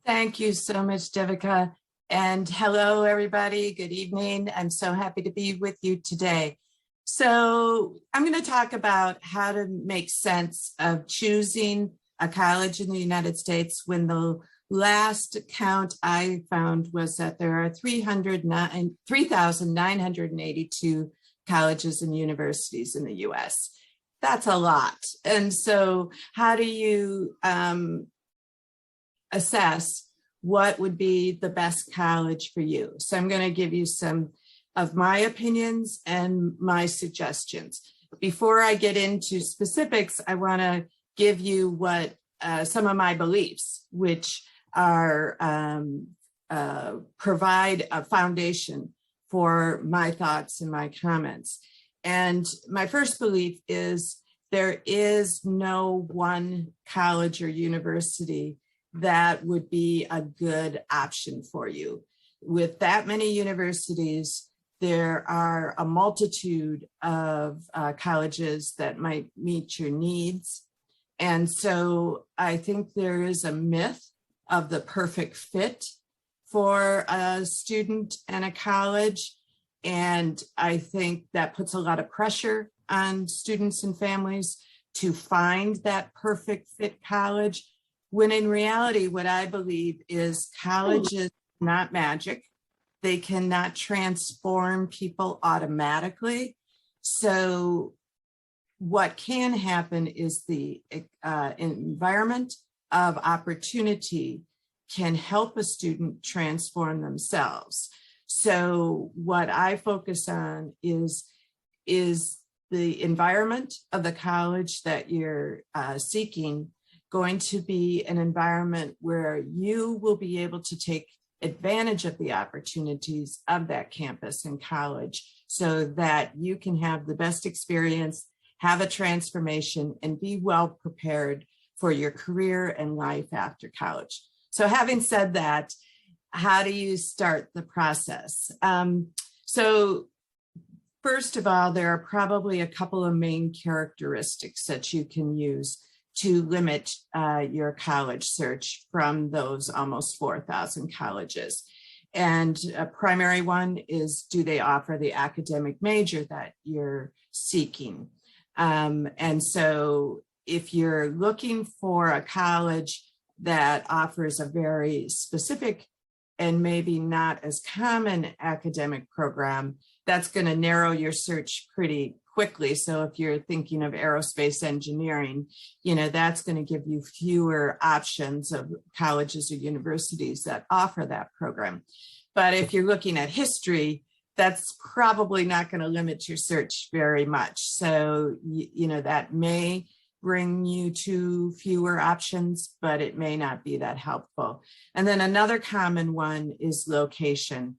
Thank you so much, Devika. And hello, everybody. Good evening. I'm so happy to be with you today. So I'm going to talk about how to make sense of choosing a college in the United States when the last count I found was that there are 3,982 colleges and universities in the US. That's a lot. And so how do you assess what would be the best college for you? So I'm going to give you some of my opinions and my suggestions. Before I get into specifics, I want to give you what some of my beliefs, which are provide a foundation for my thoughts and my comments. And my first belief is there is no one college or university that would be a good option for you. With that many universities, there are a multitude of colleges that might meet your needs. And so I think there is a myth of the perfect fit for a student and a college. And I think that puts a lot of pressure on students and families to find that perfect fit college, when in reality, what I believe is college is not magic. They cannot transform people automatically. So what can happen is the environment of opportunity can help a student transform themselves. So what I focus on is the environment of the college that you're seeking going to be an environment where you will be able to take advantage of the opportunities of that campus and college so that you can have the best experience, have a transformation, and be well prepared for your career and life after college. So having said that, how do you start the process? So first of all, there are probably a couple of main characteristics that you can use to limit your college search from those almost 4,000 colleges. And a primary one is, do they offer the academic major that you're seeking? And so if you're looking for a college that offers a very specific and maybe not as common academic program, that's going to narrow your search pretty quickly. So if you're thinking of aerospace engineering, that's going to give you fewer options of colleges or universities that offer that program. But if you're looking at history, that's probably not going to limit your search very much. So, that may bring you to fewer options, but it may not be that helpful. And then another common one is location.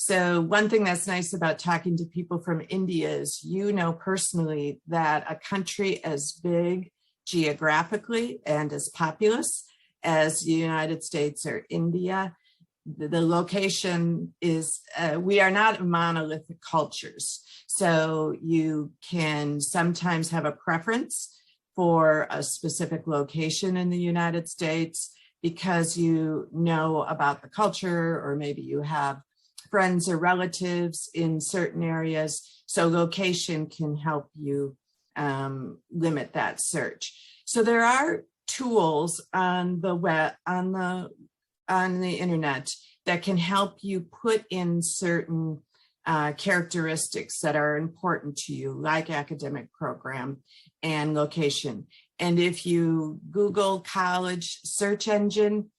So one thing that's nice about talking to people from India is, personally that a country as big geographically and as populous as the United States or India, the location is, we are not monolithic cultures. So you can sometimes have a preference for a specific location in the United States because you know about the culture, or maybe you have friends or relatives in certain areas. So location can help you limit that search. So there are tools on the web, on the internet, that can help you put in certain characteristics that are important to you, like academic program and location. And if you Google college search engine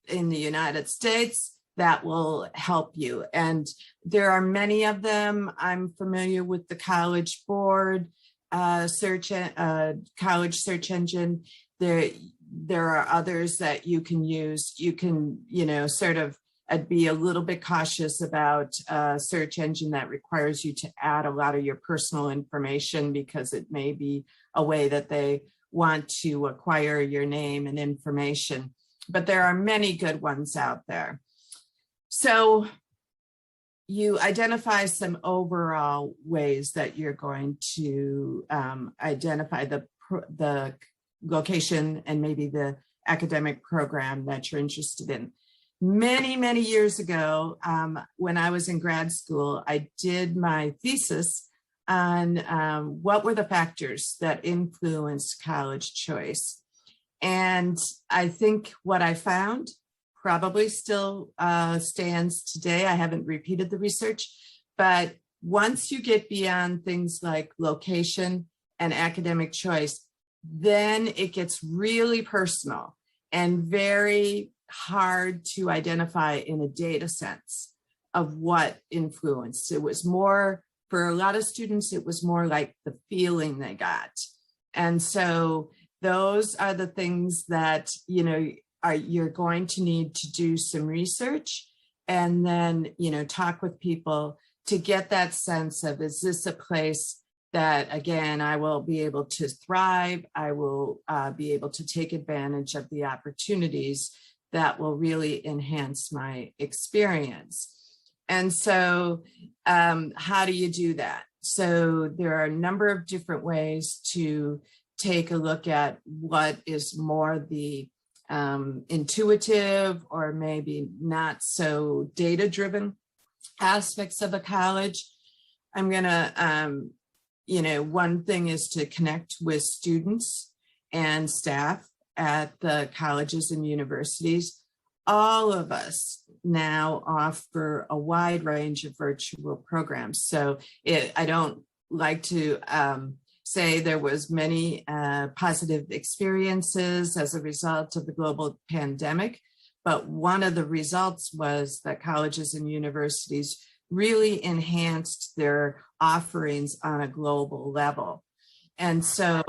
in the United States, that will help you. And there are many of them. I'm familiar with the College Board college search engine. There are others that you can use. You can, sort of be a little bit cautious about a search engine that requires you to add a lot of your personal information, because it may be a way that they want to acquire your name and information. But there are many good ones out there. So you identify some overall ways that you're going to identify the location and maybe the academic program that you're interested in. many, many years ago, when I was in grad school, I did my thesis on what were the factors that influenced college choice. And I think what I found probably still stands today. I haven't repeated the research, but once you get beyond things like location and academic choice, then it gets really personal and very hard to identify in a data sense of what influenced. It was more, for a lot of students, it was more like the feeling they got. And so those are the things that, you know, you're going to need to do some research and then, you know, talk with people to get that sense of, is this a place that, again, I will be able to thrive, I will be able to take advantage of the opportunities that will really enhance my experience. And so how do you do that? So there are a number of different ways to take a look at what is more the intuitive or maybe not so data-driven aspects of a college. I'm gonna, you know, one thing is to connect with students and staff at the colleges and universities. All of us now offer a wide range of virtual programs. So I don't like to say there was many positive experiences as a result of the global pandemic, but one of the results was that colleges and universities really enhanced their offerings on a global level. And so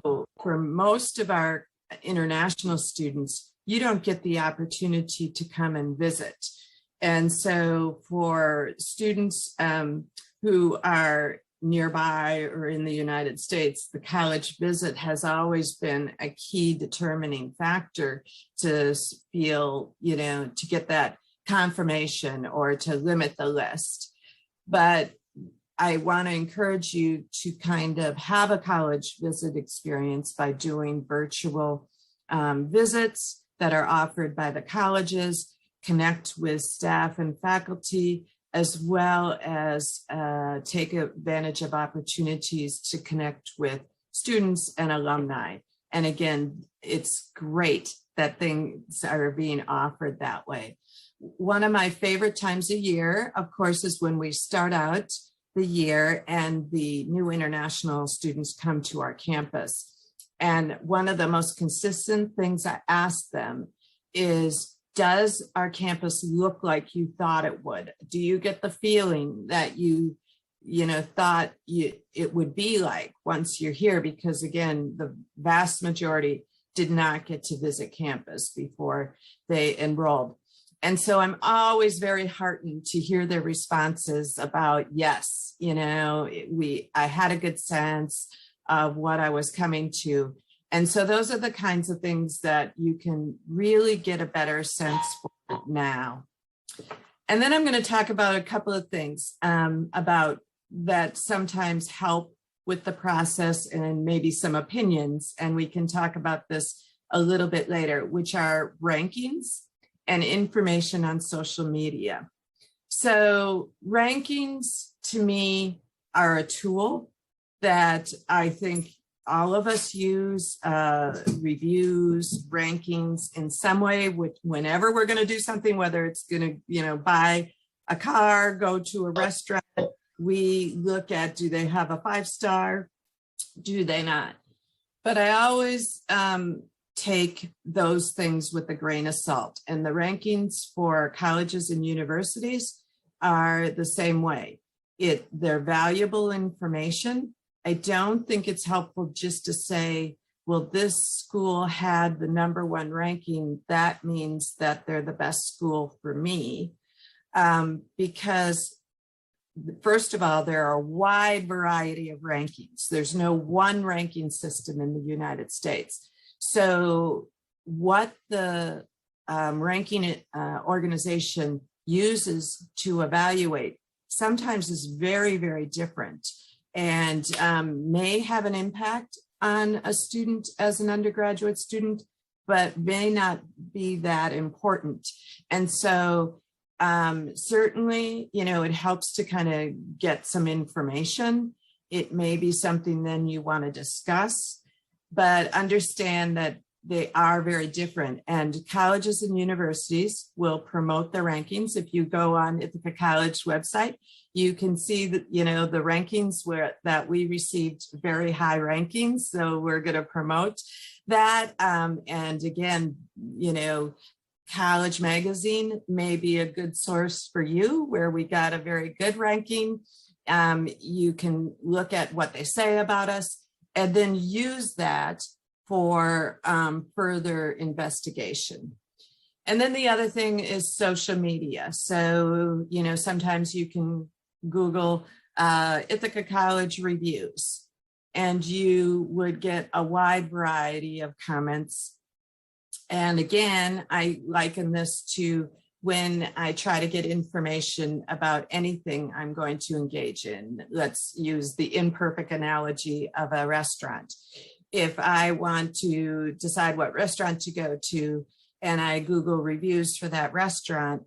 for most of our international students, you don't get the opportunity to come and visit. And so for students who are nearby or in the United States, the college visit has always been a key determining factor to feel, you know, to get that confirmation or to limit the list. But I want to encourage you to kind of have a college visit experience by doing virtual visits that are offered by the colleges, connect with staff and faculty, as well as take advantage of opportunities to connect with students and alumni. And again, it's great that things are being offered that way. One of my favorite times of year, of course, is when we start out the year and the new international students come to our campus. And one of the most consistent things I ask them is, does our campus look like you thought it would? Do you get the feeling that you thought it would be like once you're here? Because again, the vast majority did not get to visit campus before they enrolled. And so I'm always very heartened to hear their responses about, yes, you know, I had a good sense of what I was coming to. And so those are the kinds of things that you can really get a better sense for now. And then I'm going to talk about a couple of things about that sometimes help with the process and maybe some opinions. And we can talk about this a little bit later, which are rankings and information on social media. So rankings to me are a tool that I think all of us use, reviews, rankings in some way, whenever we're going to do something, whether it's going to, you know, buy a car, go to a restaurant, we look at, do they have a 5-star? Do they not? But I always take those things with a grain of salt. And the rankings for colleges and universities are the same way. They're valuable information. I don't think it's helpful just to say, well, this school had the #1 ranking. That means that they're the best school for me. Because first of all, there are a wide variety of rankings. There's no one ranking system in the United States. So what the ranking organization uses to evaluate sometimes is very, very different, and may have an impact on a student as an undergraduate student, but may not be that important. And so certainly, it helps to kind of get some information. It may be something then you want to discuss, but understand that they are very different, and colleges and universities will promote the rankings. If you go on Ithaca College website, you can see that, the rankings that we received very high rankings. So we're going to promote that. And again, College Magazine may be a good source for you, where we got a very good ranking. You can look at what they say about us and then use that for further investigation. And then the other thing is social media. So, sometimes you can Google Ithaca College reviews, and you would get a wide variety of comments. And again, I liken this to when I try to get information about anything I'm going to engage in. Let's use the imperfect analogy of a restaurant. If I want to decide what restaurant to go to and I Google reviews for that restaurant,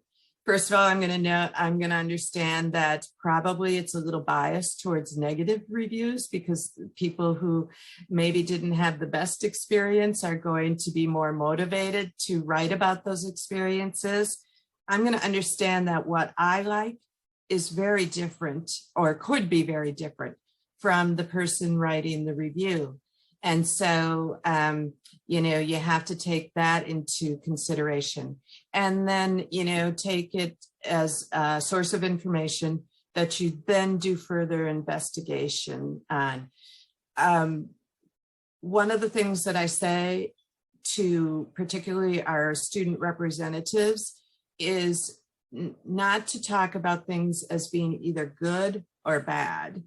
first of all, I'm going to understand that probably it's a little biased towards negative reviews, because people who maybe didn't have the best experience are going to be more motivated to write about those experiences. I'm going to understand that what I like is very different, or could be very different, from the person writing the review. And so, you have to take that into consideration, and then, take it as a source of information that you then do further investigation on. One of the things that I say to particularly our student representatives is not to talk about things as being either good or bad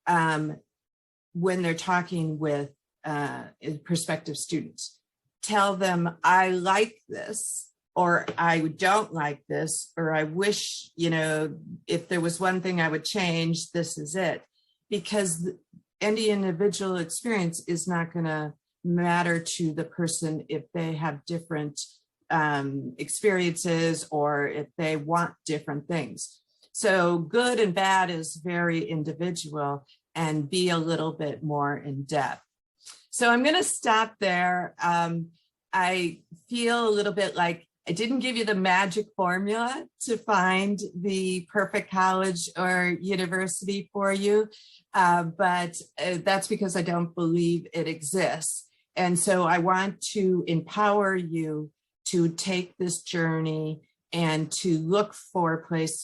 when they're talking with prospective students. Tell them, I like this, or I don't like this, or I wish, if there was one thing I would change, this is it. Because any individual experience is not going to matter to the person if they have different experiences, or if they want different things. So good and bad is very individual, and be a little bit more in depth. So I'm going to stop there. I feel a little bit like I didn't give you the magic formula to find the perfect college or university for you, but that's because I don't believe it exists. And so I want to empower you to take this journey and to look for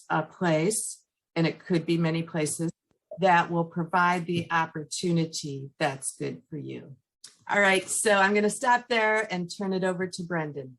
a place, and it could be many places, that will provide the opportunity that's good for you. All right, so I'm going to stop there and turn it over to Brendan.